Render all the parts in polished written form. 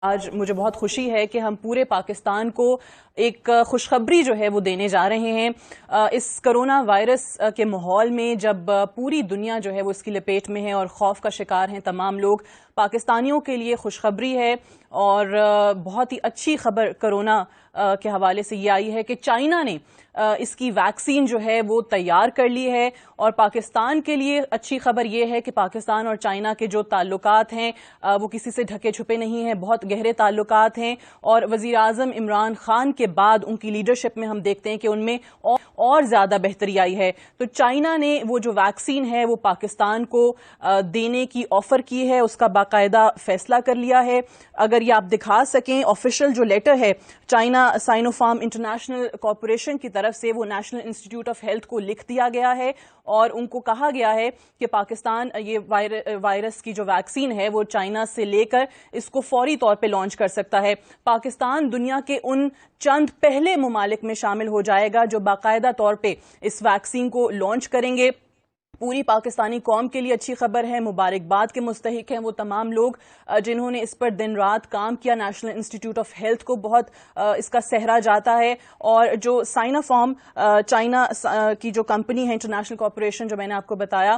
آج مجھے بہت خوشی ہے کہ ہم پورے پاکستان کو ایک خوشخبری جو ہے وہ دینے جا رہے ہیں. اس کرونا وائرس کے ماحول میں جب پوری دنیا جو ہے وہ اس کی لپیٹ میں ہے اور خوف کا شکار ہیں تمام لوگ، پاکستانیوں کے لیے خوشخبری ہے اور بہت ہی اچھی خبر کرونا کے حوالے سے یہ آئی ہے کہ چائنا نے اس کی ویکسین جو ہے وہ تیار کر لی ہے. اور پاکستان کے لیے اچھی خبر یہ ہے کہ پاکستان اور چائنا کے جو تعلقات ہیں وہ کسی سے ڈھکے چھپے نہیں ہیں، بہت گہرے تعلقات ہیں. اور وزیر اعظم عمران خان کے بعد ان کی لیڈرشپ میں ہم دیکھتے ہیں کہ ان میں اور زیادہ بہتری آئی ہے. تو چائنا نے وہ جو ویکسین ہے وہ پاکستان کو دینے کی آفر کی ہے، اس کا باقاعدہ فیصلہ کر لیا ہے. اگر یہ آپ دکھا سکیں، آفیشیل جو لیٹر ہے China Sino form international corporation کی طرف سے وہ نیشنل انسٹیٹیوٹ آف ہیلتھ کو لکھ دیا گیا ہے اور ان کو کہا گیا ہے کہ پاکستان یہ وائرس کی جو ویکسین ہے وہ چائنا سے لے کر اس کو فوری طور پہ لانچ کر سکتا ہے. پاکستان دنیا کے ان چند پہلے ممالک میں شامل ہو جائے گا جو باقاعدہ طور پہ اس ویکسین کو لانچ کریں گے. پوری پاکستانی قوم کے لیے اچھی خبر ہے، مبارکباد کے مستحق ہیں وہ تمام لوگ جنہوں نے اس پر دن رات کام کیا. نیشنل انسٹیٹیوٹ آف ہیلتھ کو بہت اس کا سہرا جاتا ہے. اور جو سائنا فارم چائنا کی جو کمپنی ہے انٹرنیشنل کارپوریشن جو میں نے آپ کو بتایا،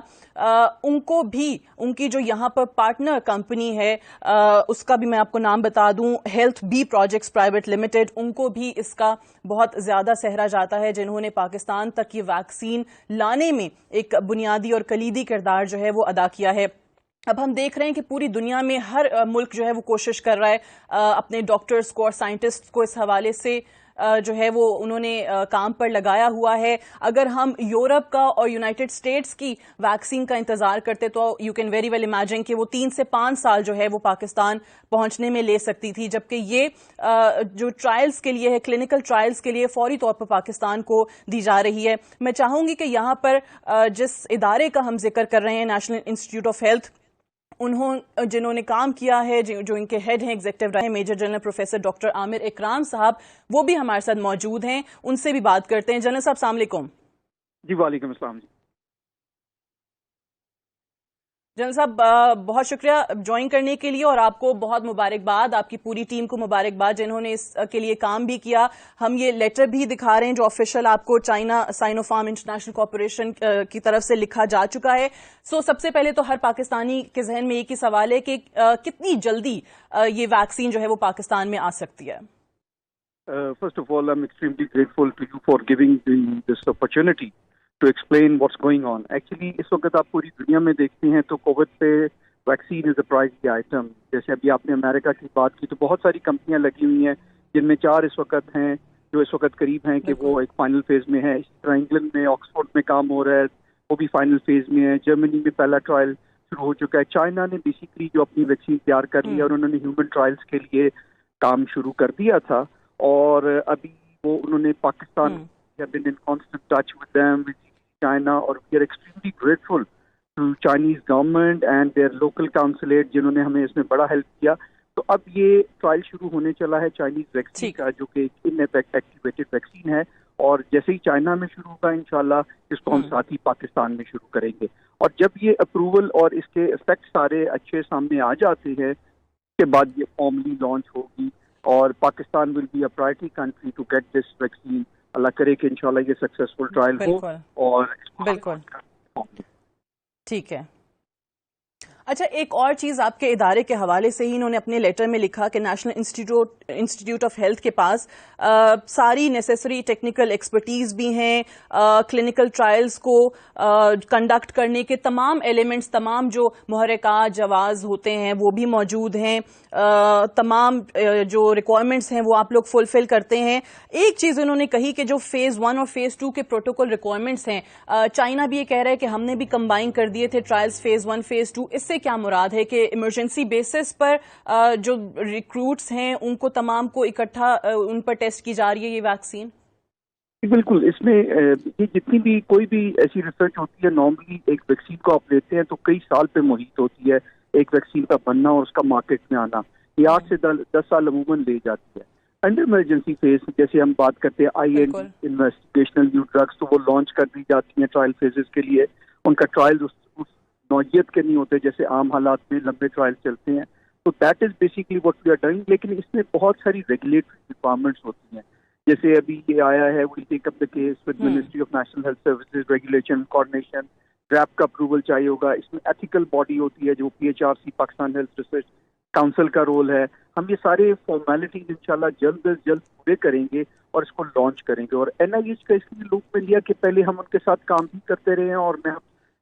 ان کو بھی ان کی جو یہاں پر پارٹنر کمپنی ہے اس کا بھی میں آپ کو نام بتا دوں، Health B Projects Private Limited, ان کو بھی اس کا بہت زیادہ سہرا جاتا ہے جنہوں نے پاکستان تک یہ ویکسین لانے میں ایک بنیادی اور کلیدی کردار جو ہے وہ ادا کیا ہے. اب ہم دیکھ رہے ہیں کہ پوری دنیا میں ہر ملک جو ہے وہ کوشش کر رہا ہے اپنے ڈاکٹرز کو اور سائنٹسٹ کو اس حوالے سے جو ہے وہ انہوں نے کام پر لگایا ہوا ہے. اگر ہم یورپ کا اور یونائٹڈ اسٹیٹس کی ویکسین کا انتظار کرتے تو you can very well imagine کہ وہ 3 سے 5 سال جو ہے وہ پاکستان پہنچنے میں لے سکتی تھی، جبکہ یہ جو ٹرائلز کے لیے ہے، کلینکل ٹرائلز کے لیے فوری طور پر پاکستان کو دی جا رہی ہے. میں چاہوں گی کہ یہاں پر جس ادارے کا ہم ذکر کر رہے ہیں نیشنل انسٹیٹیوٹ آف ہیلتھ، جنہوں نے کام کیا ہے، جو ان کے ہیڈ ہیں ایگزیکٹو رہے میجر جنرل پروفیسر ڈاکٹر عامر اکرام صاحب، وہ بھی ہمارے ساتھ موجود ہیں. ان سے بھی بات کرتے ہیں. جنرل صاحب السلام علیکم. جی وعلیکم السلام. جنرل صاحب بہت شکریہ جوائن کرنے کے لیے اور آپ کو بہت مبارکباد، آپ کی پوری ٹیم کو مبارکباد جنہوں نے اس کے لیے کام بھی کیا. ہم یہ لیٹر بھی دکھا رہے ہیں جو آفیشیل آپ کو China Sino form international corporation کی طرف سے لکھا جا چکا ہے. سب سے پہلے تو ہر پاکستانی کے ذہن میں ایک ہی سوال ہے کہ کتنی جلدی یہ ویکسین جو ہے وہ پاکستان میں آ سکتی ہے؟ First of all, I'm extremely grateful to you for giving this opportunity to explain what's going on. Actually, اس وقت آپ پوری دنیا میں دیکھتے ہیں تو کووڈ پہ ویکسین از اے پرائزی آئٹم. جیسے ابھی آپ نے امریکہ کی بات کی تو بہت ساری کمپنیاں لگی ہوئی ہیں جن میں 4 اس وقت ہیں جو اس وقت قریب ہیں کہ وہ ایک فائنل فیز میں ہے. اسی طرح انگلینڈ میں آکسفورڈ میں کام ہو رہا ہے، وہ بھی فائنل فیز میں ہے. جرمنی میں پہلا ٹرائل شروع ہو چکا ہے. چائنا نے بیسیکلی جو اپنی ویکسین تیار کر لی ہے اور انہوں نے ہیومن ٹرائلز کے لیے کام شروع کر دیا تھا. اور ابھی وہ انہوں نے Pakistan been in constant touch with them, with China, اور we are extremely grateful to Chinese government and their local consulate جنہوں نے ہمیں اس میں بڑا ہیلپ کیا. تو اب یہ ٹرائل شروع ہونے چلا ہے چائنیز ویکسین کا جو کہ ان ایفیکٹ ایکٹیویٹڈ ویکسین ہے، اور جیسے ہی چائنا میں شروع ہوگا انشاءاللہ اس کو ہم ساتھ ہی پاکستان میں شروع کریں گے. اور جب یہ اپروول اور اس کے افیکٹ سارے اچھے سامنے آ جاتے ہیں اس کے بعد یہ فارملی لانچ ہوگی اور Pakistan will be a priority country to get this vaccine. اللہ کرے کہ انشاءاللہ یہ سکسیسفل ٹرائل ہو. اور بالکل ٹھیک ہے. اچھا، ایک اور چیز آپ کے ادارے کے حوالے سے ہی انہوں نے اپنے لیٹر میں لکھا کہ نیشنل انسٹیٹیوٹ آف ہیلتھ کے پاس ساری نیسیسری ٹیکنیکل ایکسپرٹیز بھی ہیں، کلینکل ٹرائلز کو کنڈکٹ کرنے کے تمام ایلیمنٹس، تمام جو محرکات جواز ہوتے ہیں وہ بھی موجود ہیں، تمام جو ریکوائرمنٹس ہیں وہ آپ لوگ فلفل کرتے ہیں. ایک چیز انہوں نے کہی کہ جو فیز 1 اور فیز 2 کے پروٹوکول ریکوائرمنٹس ہیں، چائنا بھی یہ کہہ رہا ہے کہ ہم نے بھی کمبائن کر دیے تھے ٹرائلز فیز 1 فیز 2. اس سے کیا مراد ہے کہ ایمرجنسی بیسس پر جو ریکروٹس ہیں ان کو تمام کو اکٹھا ان پر ٹیسٹ کی جا رہی ہے یہ ویکسین؟ بالکل. اس میں یہ جتنی بھی کوئی بھی ایسی ریسرچ ہوتی ہے نارملی ایک ویکسین کو آپ لیتے ہیں تو کئی سال پہ محیط ہوتی ہے ایک ویکسین کا بننا اور اس کا مارکیٹ میں آنا. یہ 8 سے 10 سال عموماً لے جاتی ہے. انڈر ایمرجنسی فیز جیسے ہم بات کرتے ہیں آئی این انویسٹیگیشنل نیو ڈرگس تو وہ لانچ کر دی جاتی ہیں ٹرائل فیزز کے لیے. ان کا ٹرائل اس نوعیت کے نہیں ہوتے جیسے عام حالات میں لمبے ٹرائل چلتے ہیں. تو that is basically what we are doing. لیکن اس میں بہت ساری ریگولیٹری ریکوائرمنٹس ہوتی ہیں. جیسے ابھی یہ آیا ہے we take up the case with ministry of national health services, regulation, coordination, DRAP کا اپروول چاہیے ہوگا. اس میں ایتھیکل باڈی ہوتی ہے جو PHRC Pakistan health research council کا رول ہے. ہم یہ سارے فارمیلٹیز انشاءاللہ جلد از جلد پورے کریں گے اور اس کو لانچ کریں گے. اور NIH کا اس لیے لوپ میں لیا کہ پہلے ہم ان کے ساتھ کام بھی کرتے رہے ہیں. اور میں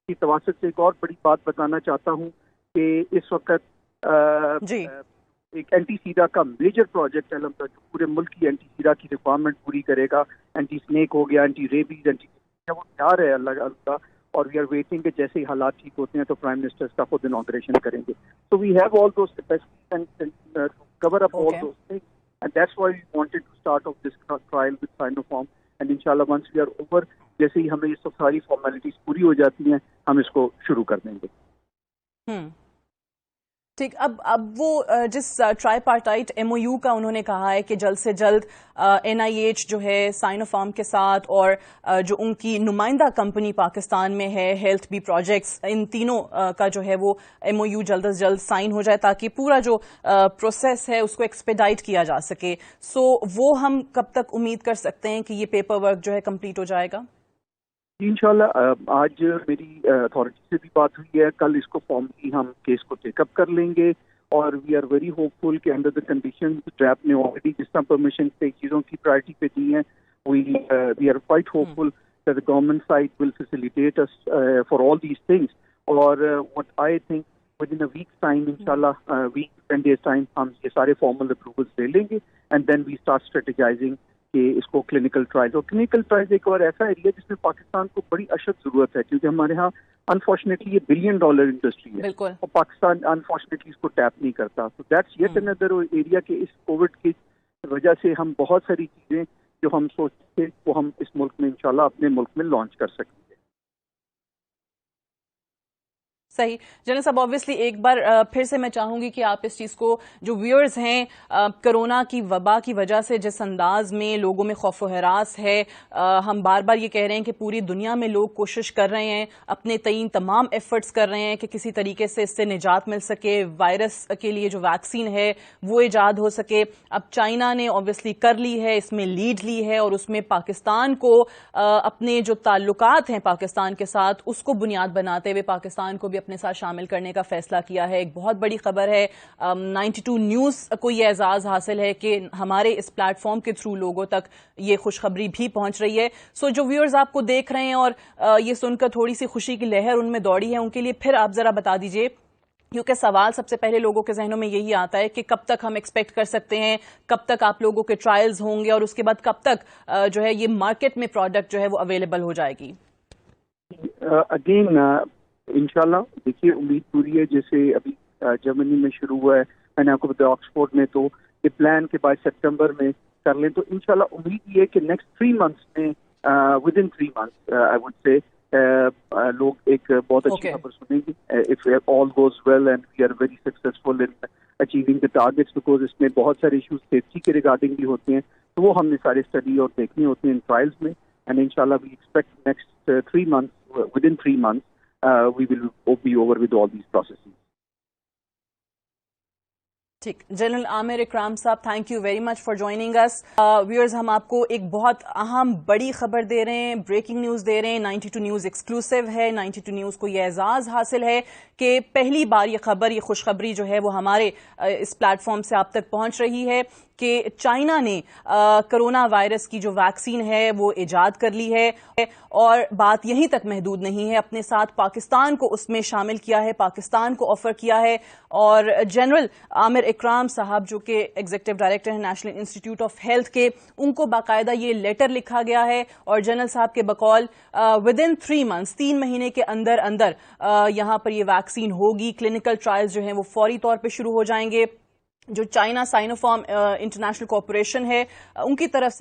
کی تواسط سے ایک اور بڑی بات بتانا چاہتا ہوں کہ اس وقت ایک اینٹی سیڈا کا میجر پروجیکٹ ہے جو پورے ملک کی اینٹی سیڈا کی ریکوائرمنٹ پوری کرے گا. اینٹی سنیک ہو گیا, اینٹی ریبیز, وہ تیار ہے اللہ. اور وی آر ویٹنگ کہ جیسے ہی حالات ٹھیک ہوتے ہیں تو پرائم منسٹر اس کا خود انوگریشن کریں گے. So we have all those capacities to cover up all those things, and that's why we wanted to start off this trial with Sinopharm. And انشاءاللہ ونس وی آر اوور, جیسے ہی ہمیں یہ سب ساری فارمیلٹیز پوری ہو جاتی ہیں, ہم اس کو شروع کر دیں گے. ٹھیک. اب وہ جس ٹرائی پارٹائٹ MOU کا انہوں نے کہا ہے کہ جلد سے جلد NIH جو ہے سائنوفارم کے ساتھ اور جو ان کی نمائندہ کمپنی پاکستان میں ہے ہیلتھ بی پروجیکٹس, ان تینوں کا جو ہے وہ MOU جلد از جلد سائن ہو جائے تاکہ پورا جو پروسیس ہے اس کو ایکسپیڈائٹ کیا جا سکے. سو وہ ہم کب تک امید کر سکتے ہیں کہ یہ پیپر ورک جو ہے کمپلیٹ ہو جائے گا؟ انشاءاللہ آج میری اتھارٹی سے بھی بات ہوئی ہے. کل اس کو فارملی ہم کیس کو ٹیک اپ کر لیں گے. اور وی آر ویری ہوپ فل کہ انڈر دا کنڈیشن ڈریپ نے آلریڈی جس طرح پرمیشن سے چیزوں کی پرائرٹی پہ دی ہیں, we are quite hopeful that the government side will facilitate us for all these things. اور what I think within a week's time, inshallah, week 10 days time, ہم یہ سارے formal approvals لے لیں گے. And then we start strategizing کہ اس کو clinical trial. اور کلینکل ٹرائل ایک اور ایسا ایریا جس میں پاکستان کو بڑی اشد ضرورت ہے, کیونکہ ہمارے ہاں انفارچونیٹلی یہ $1 بلین انڈسٹری ہے اور پاکستان انفارچونیٹلی اس کو ٹیپ نہیں کرتا. تو دیٹس یٹ انادر ایریا کہ اس کووڈ کی وجہ سے ہم بہت ساری چیزیں جو ہم سوچتے تھے وہ ہم اس ملک میں انشاءاللہ اپنے ملک میں لانچ کر سکیں گے. صحیح. جنرل صاحب آبویسلی ایک بار پھر سے میں چاہوں گی کہ آپ اس چیز کو, جو ویورز ہیں, کرونا کی وبا کی وجہ سے جس انداز میں لوگوں میں خوف و ہراس ہے, ہم بار بار یہ کہہ رہے ہیں کہ پوری دنیا میں لوگ کوشش کر رہے ہیں, اپنے تئیں تمام ایفرٹس کر رہے ہیں کہ کسی طریقے سے اس سے نجات مل سکے, وائرس کے لیے جو ویکسین ہے وہ ایجاد ہو سکے. اب چائنا نے آبویسلی کر لی ہے, اس میں لیڈ لی ہے, اور اس میں پاکستان کو اپنے جو تعلقات ہیں پاکستان کے ساتھ اس کو بنیاد بناتے ہوئے پاکستان کو بھی اپنے ساتھ شامل کرنے کا فیصلہ کیا ہے. ایک بہت بڑی خبر ہے, 92 نیوز کو یہ اعزاز حاصل ہے کہ ہمارے اس پلیٹ فارم کے تھرو لوگوں تک یہ خوشخبری بھی پہنچ رہی ہے. سو جو ویورز آپ کو دیکھ رہے ہیں اور یہ سن کر تھوڑی سی خوشی کی لہر ان میں دوڑی ہے, ان کے لیے پھر آپ ذرا بتا دیجئے, کیونکہ سوال سب سے پہلے لوگوں کے ذہنوں میں یہی آتا ہے کہ کب تک ہم ایکسپیکٹ کر سکتے ہیں, کب تک آپ لوگوں کے ٹرائلز ہوں گے, اور اس کے بعد کب تک جو ہے یہ مارکیٹ میں پروڈکٹ جو ہے وہ اویلیبل ہو جائے گی؟ اگین انشاءاللہ دیکھیے امید پوری ہے. جیسے ابھی جرمنی میں شروع ہوا ہے, میں نے آپ کو بتایا آکسفورڈ میں, تو یہ پلان کے بعد سپٹمبر میں کر لیں. تو انشاءاللہ امید یہ ہے کہ نیکسٹ 3 months میں with in 3 months I would say لوگ ایک بہت اچھی خبر سنیں گے. If all goes well and we are very successful in achieving the targets, because اس میں بہت سارے ایشوز سیفٹی کے ریگارڈنگ بھی ہوتے ہیں, تو وہ ہم نے سارے اسٹڈی اور دیکھنے ہوتے ہیں ان ٹرائلز میں. اینڈ انشاءاللہ we expect next 3 months, with in 3 months we will be over with all these processes. ٹھیک. جنرل عامر اکرام صاحب, thank you very much for joining us. Viewers, ہم آپ کو ایک بہت اہم بڑی خبر دے رہے ہیں, بریکنگ نیوز دے رہے ہیں. 92 نیوز ایکسکلوسیو ہے. 92 نیوز کو یہ اعزاز حاصل ہے کہ پہلی بار یہ خبر, یہ خوشخبری جو ہے وہ ہمارے اس پلیٹ فارم سے آپ تک پہنچ رہی ہے کہ چائنا نے کرونا وائرس کی جو ویکسین ہے وہ ایجاد کر لی ہے, اور بات یہیں تک محدود نہیں ہے, اپنے ساتھ پاکستان کو اس میں شامل کیا ہے, پاکستان کو آفر کیا ہے. اور جنرل عامر اکرام صاحب جو کہ ایگزیکٹو ڈائریکٹر ہیں نیشنل انسٹیٹیوٹ آف ہیلتھ کے, ان کو باقاعدہ یہ لیٹر لکھا گیا ہے, اور جنرل صاحب کے بقول ود ان 3 months 3 مہینے کے اندر اندر یہاں پر یہ ویکسین ہوگی. کلینکل ٹرائلز جو ہیں وہ فوری طور پہ شروع ہو جائیں گے. جو چائنا سائنوفارم انٹرنیشنل کارپوریشن ہے ان کی طرف